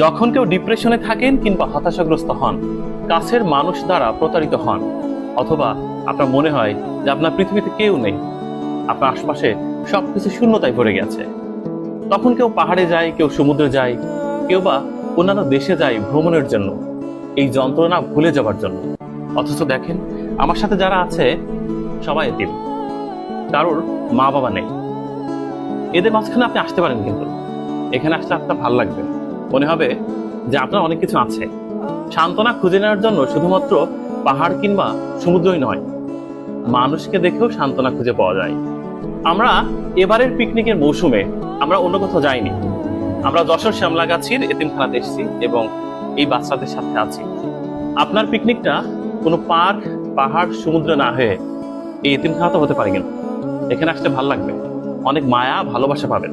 যখন কেউ ডিপ্রেশনে থাকেন কিংবা হতাশাগ্রস্ত হন, কাছের মানুষ দ্বারা প্রতারিত হন, অথবা আপনার মনে হয় যে আপনার পৃথিবীতে কেউ নেই, আপনার আশপাশে সবকিছু শূন্যতায় ভরে গেছে, তখন কেউ পাহাড়ে যায়, কেউ সমুদ্রে যায়, কেউ বা অন্যান্য দেশে যায় ভ্রমণের জন্য, এই যন্ত্রণা ভুলে যাবার জন্য। অথচ দেখেন, আমার সাথে যারা আছে সবাই এতিম, কারোর মা বাবা নেই। এদের মাঝখানে আপনি আসতে পারেন, কিন্তু এখানে আসলে আপনার ভালো লাগবে, মনে হবে যে আপনার অনেক কিছু আছে। সান্ত্বনা খুঁজে নেওয়ার জন্য শুধুমাত্র পাহাড় কিংবা সমুদ্রই নয়, মানুষকে দেখেও সান্ত্বনা খুঁজে পাওয়া যায়। আমরা এবারের পিকনিকের মৌসুমে আমরা অন্য কোথাও যাইনি, আমরা যশোর শ্যামলাগাছির এতিমখানাতে এসেছি এবং এই বাচ্চাদের সাথে আছি। আপনার পিকনিকটা কোনো পার্ক, পাহাড়, সমুদ্র না হয়ে এই এতিমখানা তো হতে পারে, কিন্তু এখানে আসলে ভালো লাগবে, অনেক মায়া ভালোবাসা পাবেন।